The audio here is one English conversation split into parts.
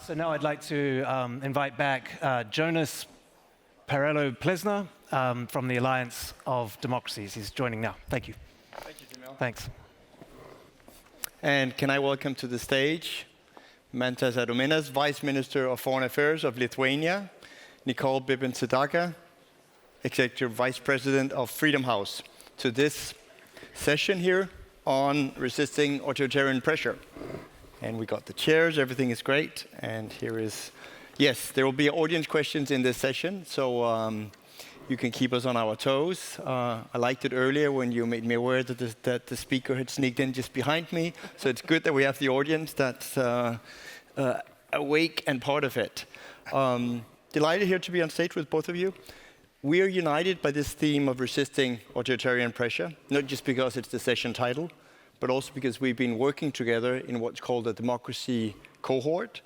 So now I'd like to invite back Jonas Parello-Plesner from the Alliance of Democracies. He's joining now. Thank you. Thank you, Jamil. Thanks. And can I welcome to the stage Mantas Adomenas, Vice Minister of Foreign Affairs of Lithuania, Nicole Bibbins Sedaca, Executive Vice President of Freedom House, to this session here on resisting authoritarian pressure. And we got the chairs, everything is great. And here is, yes, there will be audience questions in this session, so you can keep us on our toes. I liked it earlier when you made me aware that the speaker had sneaked in just behind me. So it's good that we have the audience that's awake and part of it. Delighted here to be on stage with both of you. We are united by this theme of resisting authoritarian pressure, not just because it's the session title, but also because we've been working together in what's called a democracy cohort,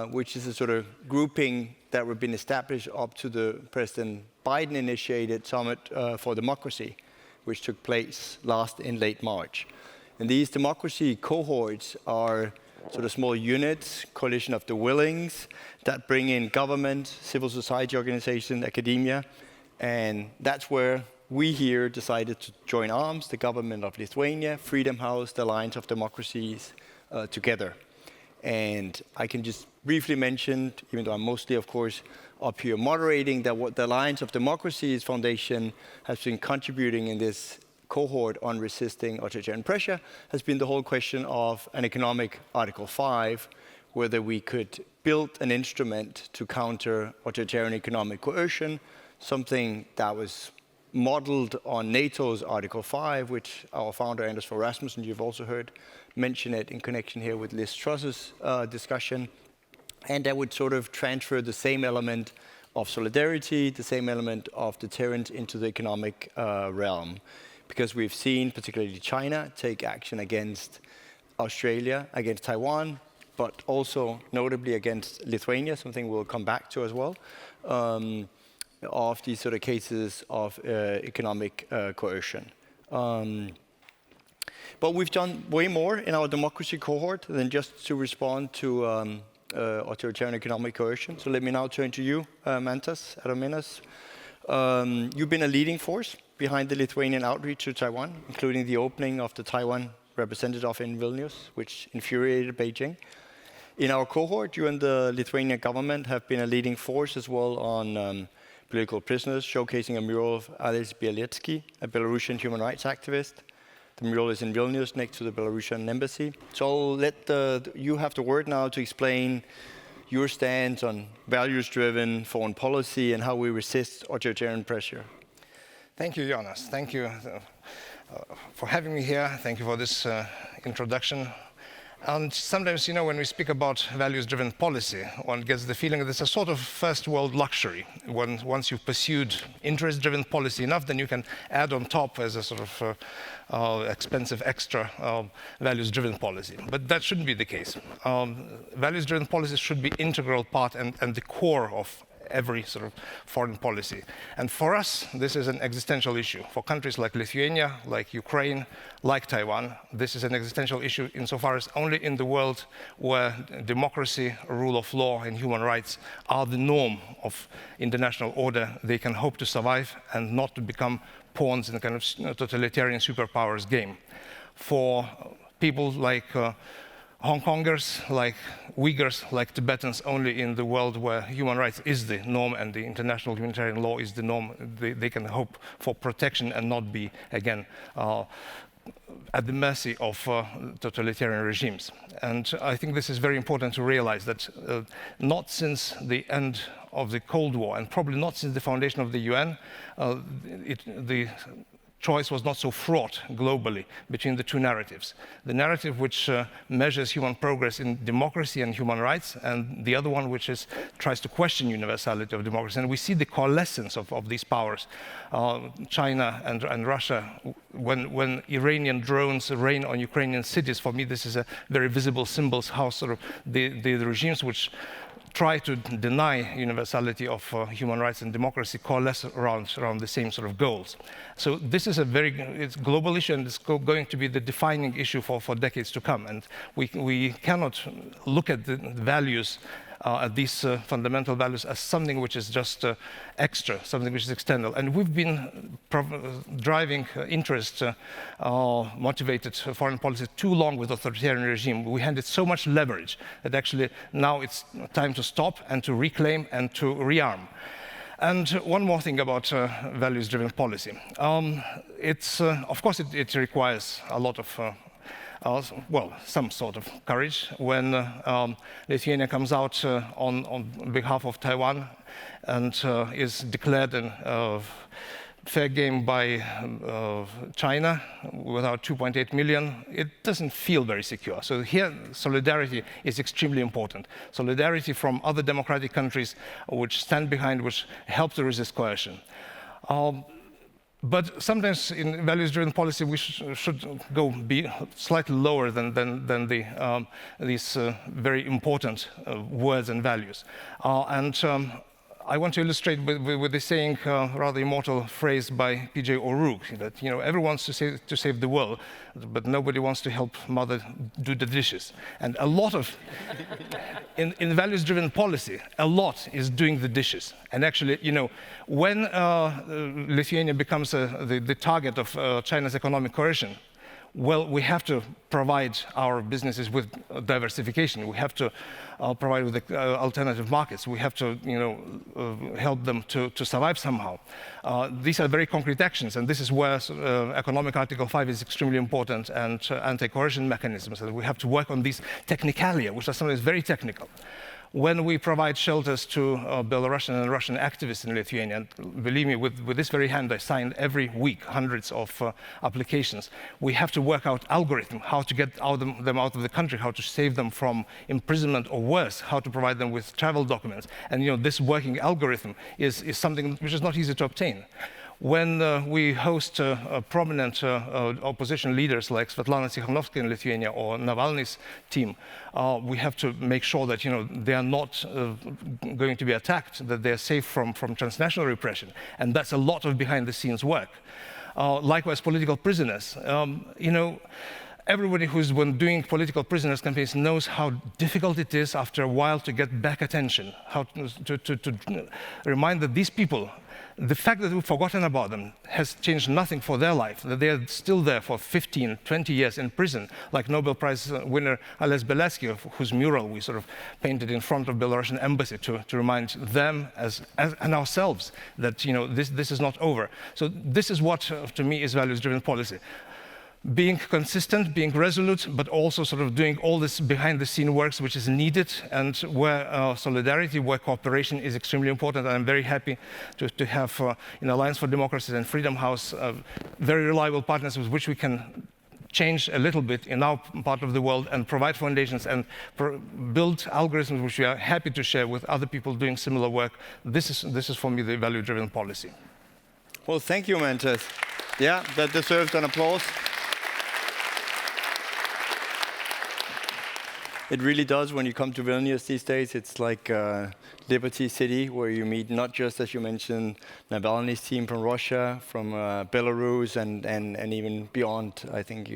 which is a sort of grouping that we've been established up to the President Biden-initiated Summit for Democracy, which took place in late March. And these democracy cohorts are sort of small units, coalition of the willings, that bring in government, civil society organization, academia, and that's where we here decided to join arms, the government of Lithuania, Freedom House, the Alliance of Democracies, together. And I can just briefly mention, even though I'm mostly, of course, up here moderating, that what the Alliance of Democracies Foundation has been contributing in this cohort on resisting authoritarian pressure has been the whole question of an economic Article 5, whether we could build an instrument to counter authoritarian economic coercion, something that was modeled on NATO's Article 5, which our founder, Anders Fogh Rasmussen, you've also heard mention it in connection here with Liz Truss's discussion. And that would sort of transfer the same element of solidarity, the same element of deterrence into the economic realm. Because we've seen, particularly China, take action against Australia, against Taiwan, but also notably against Lithuania, something we'll come back to as well. Of these sort of cases of economic coercion. But we've done way more in our democracy cohort than just to respond to authoritarian economic coercion. So let me now turn to you, Mantas Adomenas. You've been a leading force behind the Lithuanian outreach to Taiwan, including the opening of the Taiwan representative in Vilnius, which infuriated Beijing. In our cohort, you and the Lithuanian government have been a leading force as well on political prisoners, showcasing a mural of Ales Bialiatski, a Belarusian human rights activist. The mural is in Vilnius next to the Belarusian embassy. So I'll let you have the word now to explain your stance on values-driven foreign policy and how we resist authoritarian pressure. Thank you, Jonas. Thank you for having me here. Thank you for this introduction. And sometimes, when we speak about values-driven policy, one gets the feeling that it's a sort of first-world luxury. Once you've pursued interest-driven policy enough, then you can add on top as a sort of expensive extra values-driven policy. But that shouldn't be the case. Values-driven policy should be integral part and the core of every sort of foreign policy. And for us, this is an existential issue. For countries like Lithuania, like Ukraine, like Taiwan, this is an existential issue insofar as only in the world where democracy, rule of law, and human rights are the norm of international order, they can hope to survive and not to become pawns in a kind of totalitarian superpowers game. For people like Hong Kongers, like Uyghurs, like Tibetans, only in the world where human rights is the norm and the international humanitarian law is the norm, they can hope for protection and not be, again, at the mercy of totalitarian regimes. And I think this is very important to realize that not since the end of the Cold War, and probably not since the foundation of the UN, the choice was not so fraught globally between the two narratives. The narrative which measures human progress in democracy and human rights, and the other one which tries to question universality of democracy. And we see the coalescence of these powers. China and Russia when Iranian drones rain on Ukrainian cities, for me this is a very visible symbol how sort of the regimes which try to deny universality of human rights and democracy coalesce around the same sort of goals. So this is it's a global issue, and it's going to be the defining issue for decades to come. And we cannot look at the values, at these fundamental values, as something which is just extra, something which is external. And we've been driving interest, motivated foreign policy too long with authoritarian regime. We handed so much leverage that actually now it's time to stop and to reclaim and to rearm. And one more thing about values-driven policy. Of course, it requires a lot of some sort of courage when Lithuania comes out on behalf of Taiwan and is declared a fair game by China with our 2.8 million. It doesn't feel very secure. So here, solidarity is extremely important. Solidarity from other democratic countries which stand behind, which help to resist coercion. But sometimes in values-driven policy, we should be slightly lower than these very important words and values. I want to illustrate with the saying, rather immortal phrase by P.J. O'Rourke, that everyone wants to save the world, but nobody wants to help mother do the dishes. And a lot of, in values-driven policy, a lot is doing the dishes. And actually, when Lithuania becomes the target of China's economic coercion, well, we have to provide our businesses with diversification. We have to provide with alternative markets. We have to, help them to survive somehow. These are very concrete actions, and this is where Economic Article 5 is extremely important, and anti-coercion mechanisms. And we have to work on these technicalia, which are sometimes very technical. When we provide shelters to Belarusian and Russian activists in Lithuania, and believe me, with this very hand, I sign every week hundreds of applications. We have to work out algorithm, how to get them out of the country, how to save them from imprisonment or worse, how to provide them with travel documents. And this working algorithm is something which is not easy to obtain. When we host prominent opposition leaders like Svetlana Tikhanovskaya in Lithuania or Navalny's team, we have to make sure that they are not going to be attacked, that they are safe from transnational repression, and that's a lot of behind-the-scenes work. Likewise, political prisoners. Everybody who's been doing political prisoners campaigns knows how difficult it is after a while to get back attention, how to remind that these people, the fact that we've forgotten about them has changed nothing for their life, that they are still there for 15, 20 years in prison, like Nobel Prize winner Ales Bialiatski, whose mural we sort of painted in front of Belarusian embassy to remind them and ourselves that this is not over. So this is what, to me, is values-driven policy. Being consistent, being resolute, but also sort of doing all this behind-the-scene works which is needed, and where solidarity, where cooperation is extremely important. And I'm very happy to have in Alliance for Democracy and Freedom House very reliable partners with which we can change a little bit in our part of the world and provide foundations and build algorithms which we are happy to share with other people doing similar work. This is for me the value-driven policy. Well, thank you, Mantas. Yeah, that deserves an applause. It really does. When you come to Vilnius these days, it's like Liberty City, where you meet not just, as you mentioned, Navalny's team from Russia, from Belarus, and even beyond, I think,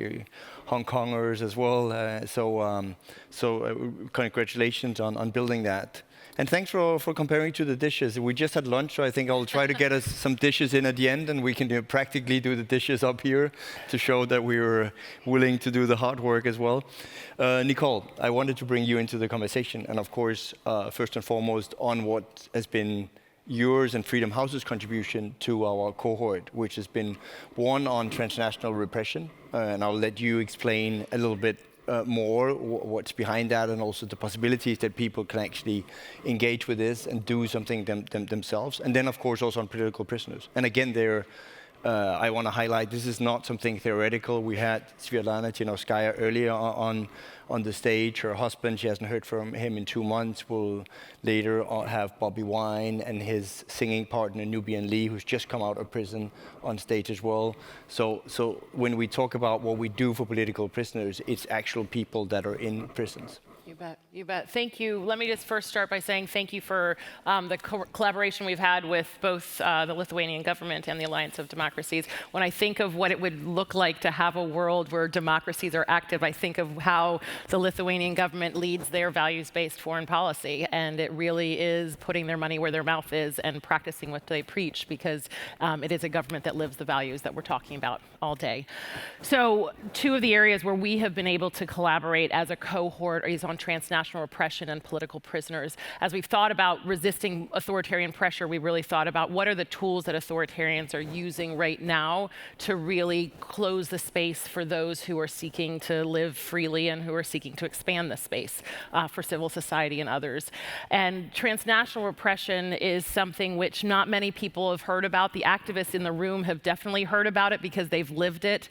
Hong Kongers as well. So congratulations on building that. And thanks for comparing to the dishes. We just had lunch, so I think I'll try to get us some dishes in at the end, and we can practically do the dishes up here to show that we were willing to do the hard work as well. Nicole, I wanted to bring you into the conversation, and of course, first and foremost, on what has been yours and Freedom House's contribution to our cohort, which has been one on transnational repression, and I'll let you explain a little bit more what's behind that, and also the possibilities that people can actually engage with this and do something themselves. And then, of course, also on political prisoners. And again, they're I want to highlight this is not something theoretical. We had Svetlana Tinovskaya earlier on the stage. Her husband, she hasn't heard from him in 2 months. We'll later have Bobby Wine and his singing partner Nubian Lee, who's just come out of prison, on stage as well. So when we talk about what we do for political prisoners, it's actual people that are in prisons. You bet, you bet. Thank you. Let me just first start by saying thank you for the collaboration we've had with both the Lithuanian government and the Alliance of Democracies. When I think of what it would look like to have a world where democracies are active, I think of how the Lithuanian government leads their values-based foreign policy, and it really is putting their money where their mouth is and practicing what they preach, because it is a government that lives the values that we're talking about all day. So 2 of the areas where we have been able to collaborate as a cohort is on transnational repression and political prisoners. As we've thought about resisting authoritarian pressure, we really thought about what are the tools that authoritarians are using right now to really close the space for those who are seeking to live freely and who are seeking to expand the space for civil society and others. And transnational repression is something which not many people have heard about. The activists in the room have definitely heard about it because they've lived it.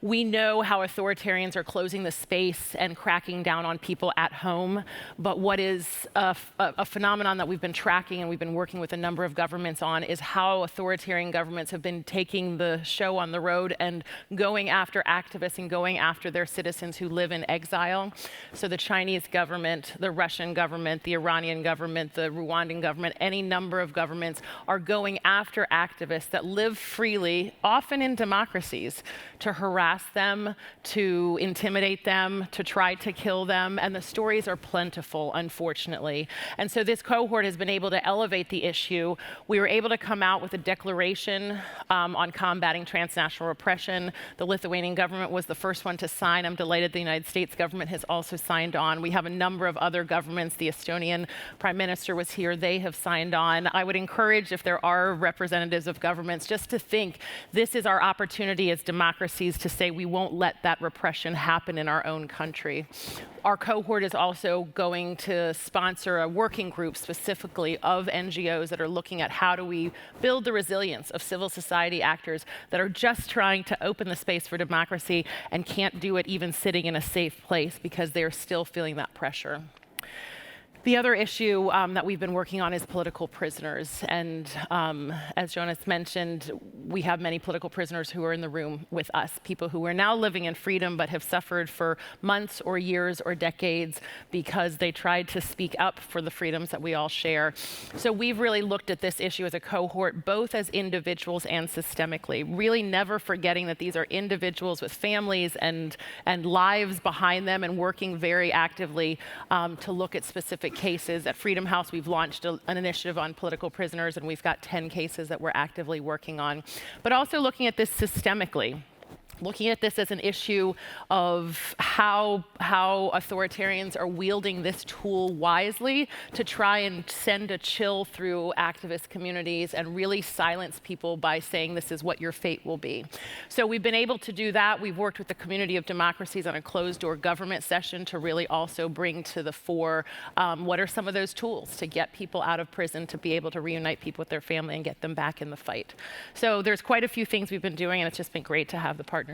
We know how authoritarians are closing the space and cracking down on people at home, but what is a phenomenon that we've been tracking and we've been working with a number of governments on is how authoritarian governments have been taking the show on the road and going after activists and going after their citizens who live in exile. So the Chinese government, the Russian government, the Iranian government, the Rwandan government, any number of governments are going after activists that live freely, often in democracies, to harass them, to intimidate them, to try to kill them, and the stories are plentiful, unfortunately. And so this cohort has been able to elevate the issue. We were able to come out with a declaration on combating transnational repression. The Lithuanian government was the first one to sign. I'm delighted the United States government has also signed on. We have a number of other governments. The Estonian Prime Minister was here. They have signed on. I would encourage, if there are representatives of governments, just to think this is our opportunity as democracies to say we won't let that repression happen in our own country. Our cohort is also going to sponsor a working group specifically of NGOs that are looking at how do we build the resilience of civil society actors that are just trying to open the space for democracy and can't do it even sitting in a safe place because they're still feeling that pressure. The other issue that we've been working on is political prisoners. And as Jonas mentioned, we have many political prisoners who are in the room with us, people who are now living in freedom but have suffered for months or years or decades because they tried to speak up for the freedoms that we all share. So we've really looked at this issue as a cohort, both as individuals and systemically, really never forgetting that these are individuals with families and lives behind them, and working very actively to look at specific cases. At Freedom House, we've launched an initiative on political prisoners, and we've got 10 cases that we're actively working on. But also looking at this systemically. Looking at this as an issue of how authoritarians are wielding this tool wisely to try and send a chill through activist communities and really silence people by saying this is what your fate will be. So we've been able to do that. We've worked with the Community of Democracies on a closed-door government session to really also bring to the fore what are some of those tools to get people out of prison, to be able to reunite people with their family and get them back in the fight. So there's quite a few things we've been doing, and it's just been great to have the partnership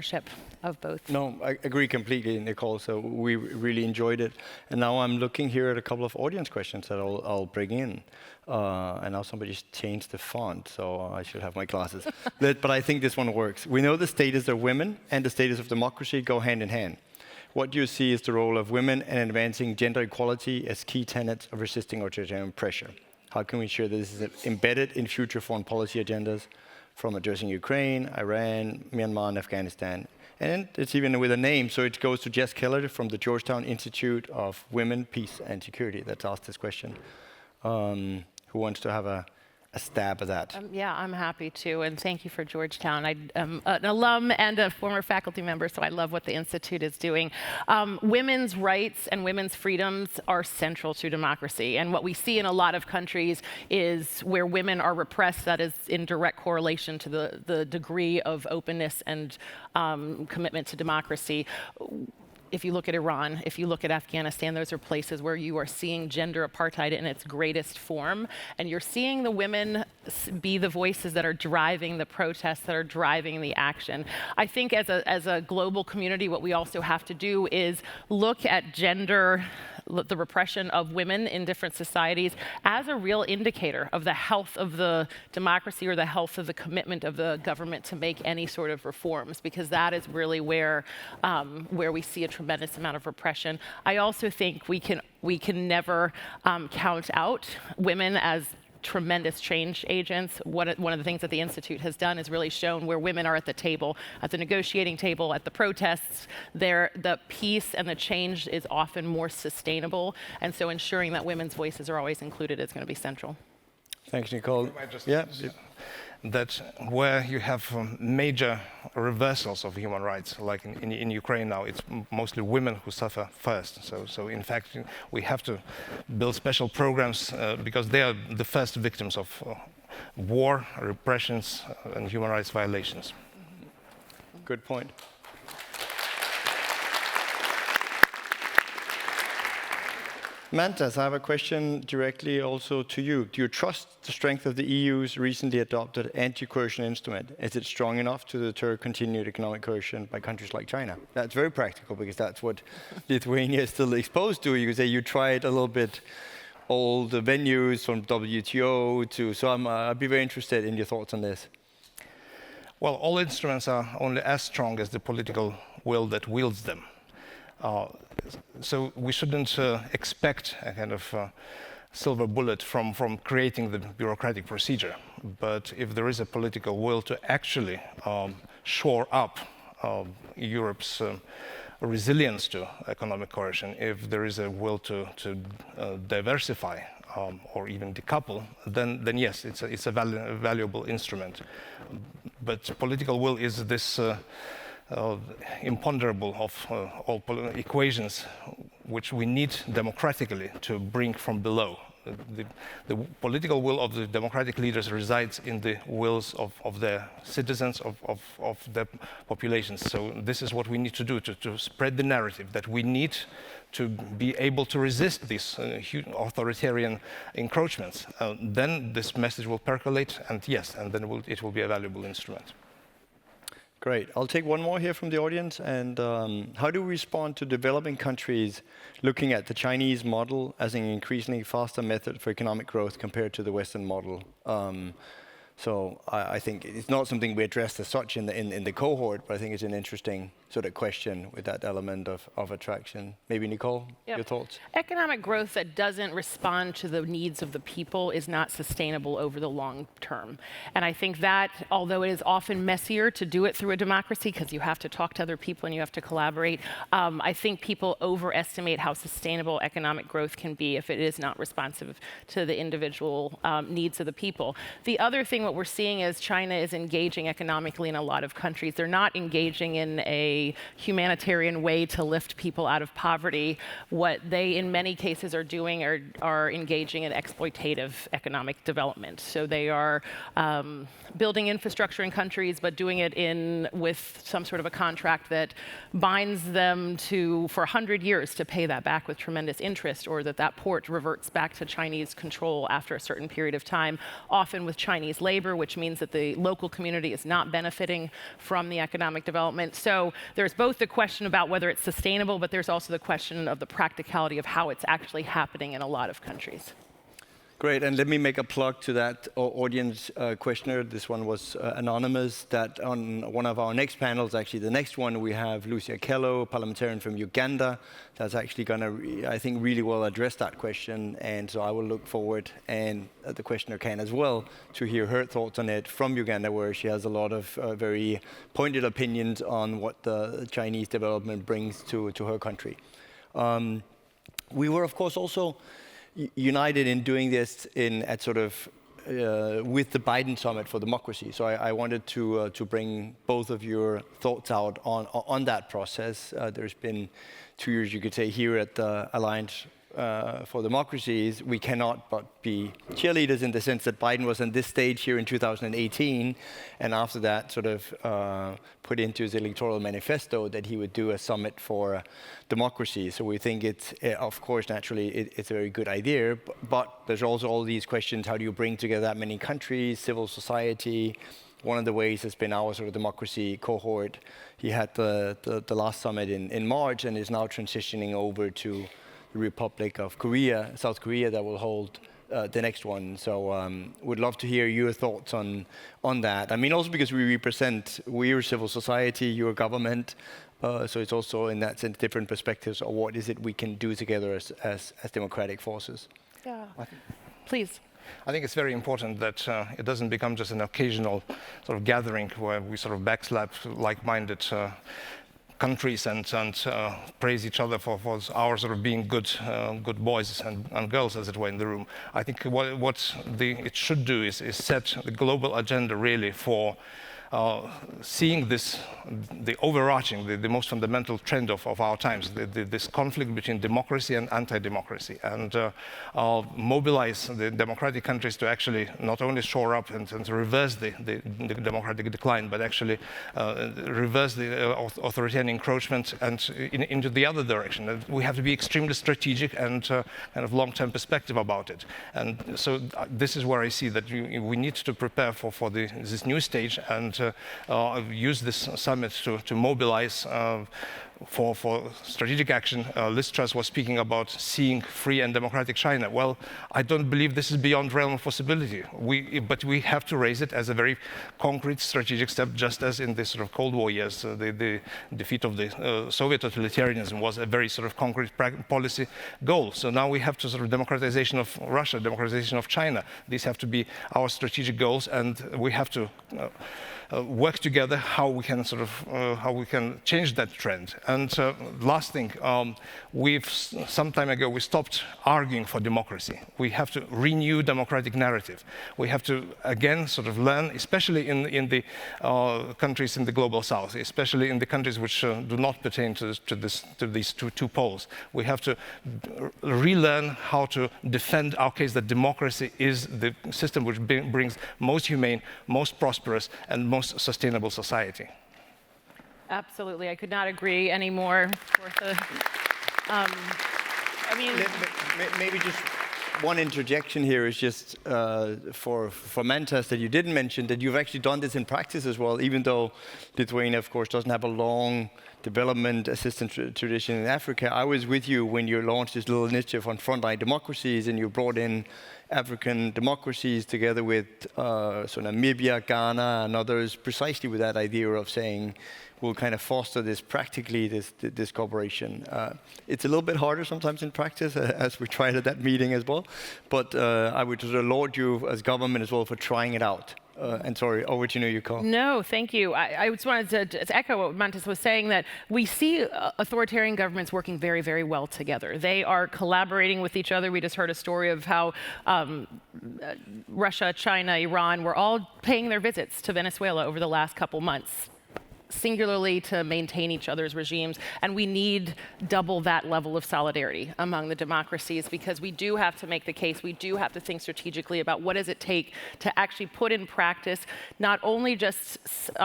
of both. No, I agree completely, Nicole. So we really enjoyed it. And now I'm looking here at a couple of audience questions that I'll bring in. And now somebody's changed the font, so I should have my glasses. But I think this one works. We know the status of women and the status of democracy go hand in hand. What do you see is the role of women in advancing gender equality as key tenets of resisting authoritarian pressure? How can we ensure that this is embedded in future foreign policy agendas, from addressing Ukraine, Iran, Myanmar, and Afghanistan? And it's even with a name, so it goes to Jess Keller from the Georgetown Institute of Women, Peace, and Security that's asked this question. Who wants to have a stab at that? Yeah, I'm happy to, and thank you for Georgetown. I'm an alum and a former faculty member, so I love what the Institute is doing. Women's rights and women's freedoms are central to democracy, and what we see in a lot of countries is where women are repressed, that is in direct correlation to the degree of openness and commitment to democracy. if you look at Iran, if you look at Afghanistan, those are places where you are seeing gender apartheid in its greatest form. And you're seeing the women be the voices that are driving the protests, that are driving the action. I think as a global community, what we also have to do is look at gender, the repression of women in different societies, as a real indicator of the health of the democracy or the health of the commitment of the government to make any sort of reforms, because that is really where we see a tremendous amount of repression. I also think we can never count out women as tremendous change agents. One of the things that the Institute has done is really shown where women are at the table, at the negotiating table, at the protests, the peace and the change is often more sustainable. And so ensuring that women's voices are always included is going to be central. Thanks, Nicole. Yeah. That where you have major reversals of human rights, like in Ukraine now, it's mostly women who suffer first. So in fact, we have to build special programs because they are the first victims of war, repressions, and human rights violations. Good point. Mantas, I have a question directly also to you. Do you trust the strength of the EU's recently adopted anti-coercion instrument? Is it strong enough to deter continued economic coercion by countries like China? That's very practical because that's what Lithuania is still exposed to. You could say you tried a little bit all the venues from WTO to, so I'd be very interested in your thoughts on this. Well, all instruments are only as strong as the political will that wields them. So we shouldn't expect a kind of silver bullet from creating the bureaucratic procedure. But if there is a political will to actually shore up Europe's resilience to economic coercion, if there is a will to diversify or even decouple, then yes, it's a valuable instrument. But political will is this imponderable of all equations which we need democratically to bring from below. The political will of the democratic leaders resides in the wills of their citizens, of their populations. So this is what we need to do, to spread the narrative that we need to be able to resist these authoritarian encroachments. Then this message will percolate, and yes, and then it will be a valuable instrument. Great. I'll take one more here from the audience. And how do we respond to developing countries looking at the Chinese model as an increasingly faster method for economic growth compared to the Western model? So I think it's not something we addressed as such in the cohort, but I think it's an interesting sort of question with that element of attraction. Maybe Nicole, your thoughts? Economic growth that doesn't respond to the needs of the people is not sustainable over the long term. And I think that, although it is often messier to do it through a democracy, because you have to talk to other people and you have to collaborate, I think people overestimate how sustainable economic growth can be if it is not responsive to the individual needs of the people. The other thing, what we're seeing is China is engaging economically in a lot of countries. They're not engaging in a humanitarian way to lift people out of poverty. What they, in many cases, are doing are engaging in exploitative economic development. So they are building infrastructure in countries, but doing it with some sort of a contract that binds them for 100 years to pay that back with tremendous interest, or that port reverts back to Chinese control after a certain period of time, often with Chinese labor, which means that the local community is not benefiting from the economic development. So there's both the question about whether it's sustainable, but there's also the question of the practicality of how it's actually happening in a lot of countries. Great, and let me make a plug to that audience questionnaire. This one was anonymous. That on one of our next panels, actually the next one, we have Lucia Kello, parliamentarian from Uganda. That's actually going to, I think, really well address that question. And so I will look forward, and the questioner can as well, to hear her thoughts on it from Uganda, where she has a lot of very pointed opinions on what the Chinese development brings to her country. We were, of course, also united in doing this at sort of with the Biden Summit for Democracy. So I wanted to bring both of your thoughts out on that process. There's been 2 years, you could say, here at the Alliance for democracies, we cannot but be cheerleaders in the sense that Biden was on this stage here in 2018, and after that sort of put into his electoral manifesto that he would do a summit for democracy. So we think it's, of course, naturally, it's a very good idea, but there's also all these questions: how do you bring together that many countries, civil society? One of the ways has been our sort of democracy cohort. He had the last summit in March and is now transitioning over to the Republic of Korea, South Korea, that will hold the next one. So would love to hear your thoughts on that. I mean, also because we're civil society, you're government, so it's also in that sense different perspectives of what is it we can do together as democratic forces. Yeah, please. I think it's very important that it doesn't become just an occasional sort of gathering where we sort of backslap like-minded countries and praise each other for our sort of being good boys and girls, as it were, in the room. I think what it should do is set the global agenda really for seeing this, the overarching, the most fundamental trend of our times, this conflict between democracy and anti-democracy, and mobilize the democratic countries to actually not only shore up and reverse the democratic decline, but actually reverse the authoritarian encroachment and into the other direction. We have to be extremely strategic and kind of long-term perspective about it. And so this is where I see that we need to prepare for this new stage and use this summit to mobilize for strategic action. Liz Truss was speaking about seeing free and democratic China. Well, I don't believe this is beyond realm of possibility. But we have to raise it as a very concrete strategic step, just as in the sort of Cold War years, the defeat of the Soviet totalitarianism was a very sort of concrete policy goal. So now we have to sort of democratization of Russia, democratization of China. These have to be our strategic goals, and we have to work together how we can change that trend. And last thing, some time ago we stopped arguing for democracy. We have to renew democratic narrative. We have to again sort of learn, especially in the countries in the global south, especially in the countries which do not pertain to these two poles. We have to relearn how to defend our case that democracy is the system which brings most humane, most prosperous, and most sustainable society. Absolutely, I could not agree anymore. I mean, maybe just one interjection here is just for Mantas that you didn't mention that you've actually done this in practice as well, even though Lithuania, of course, doesn't have a long development assistance tradition in Africa. I was with you when you launched this little initiative on frontline democracies, and you brought in African democracies together with Namibia, Ghana, and others, precisely with that idea of saying we'll kind of foster this practically, this cooperation. It's a little bit harder sometimes in practice, as we tried at that meeting as well. But I would just laud you as government as well for trying it out. And sorry, over to you, Nicole. No, thank you. I just wanted to echo what Mantas was saying, that we see authoritarian governments working very, very well together. They are collaborating with each other. We just heard a story of how Russia, China, Iran were all paying their visits to Venezuela over the last couple months, singularly to maintain each other's regimes. And we need double that level of solidarity among the democracies, because we do have to make the case, we do have to think strategically about what does it take to actually put in practice not only just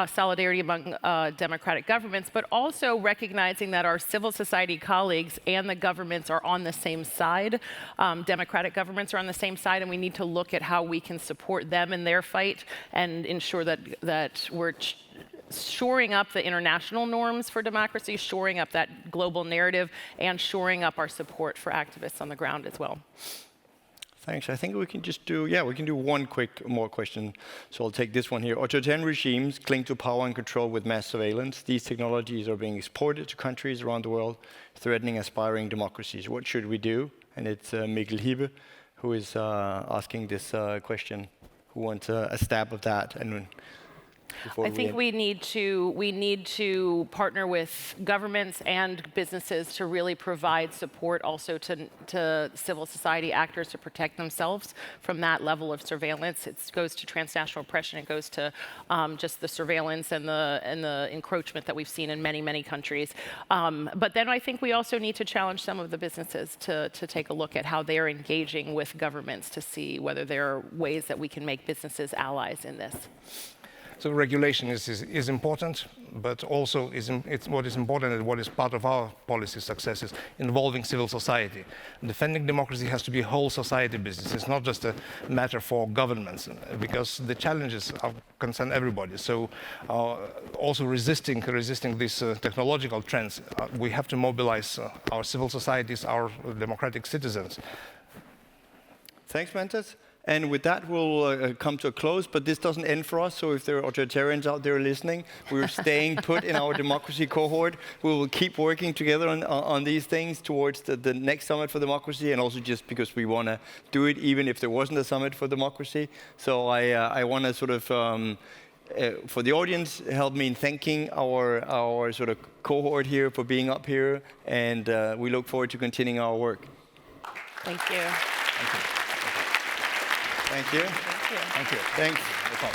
solidarity among democratic governments, but also recognizing that our civil society colleagues and the governments are on the same side. Democratic governments are on the same side, and we need to look at how we can support them in their fight and ensure that we're shoring up the international norms for democracy, shoring up that global narrative, and shoring up our support for activists on the ground as well. Thanks. I think we can just do, we can do one quick more question. So I'll take this one here. Authoritarian regimes cling to power and control with mass surveillance. These technologies are being exported to countries around the world, threatening aspiring democracies. What should we do? And it's Mikkel Hibbe who is asking this question, who wants a stab of that. And before I think we need to partner with governments and businesses to really provide support also to civil society actors to protect themselves from that level of surveillance. It goes to transnational oppression. It goes to just the surveillance and the encroachment that we've seen in many countries. But then I think we also need to challenge some of the businesses to take a look at how they're engaging with governments to see whether there are ways that we can make businesses allies in this. So regulation is important, but also it's what is important and what is part of our policy success is involving civil society. Defending democracy has to be a whole society business. It's not just a matter for governments, because the challenges concern everybody. So also resisting these technological trends, we have to mobilize our civil societies, our democratic citizens. Thanks, Mantas. And with that, we'll come to a close, but this doesn't end for us, so if there are authoritarians out there listening, we're staying put in our democracy cohort. We will keep working together on these things towards the next Summit for Democracy, and also just because we want to do it even if there wasn't a Summit for Democracy. So I want to sort of, for the audience, help me in thanking our sort of cohort here for being up here, and we look forward to continuing our work. Thank you. Thank you. Thank you. Thank you. Thank you. Thanks, Nicole.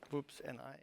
Whoops, and I am...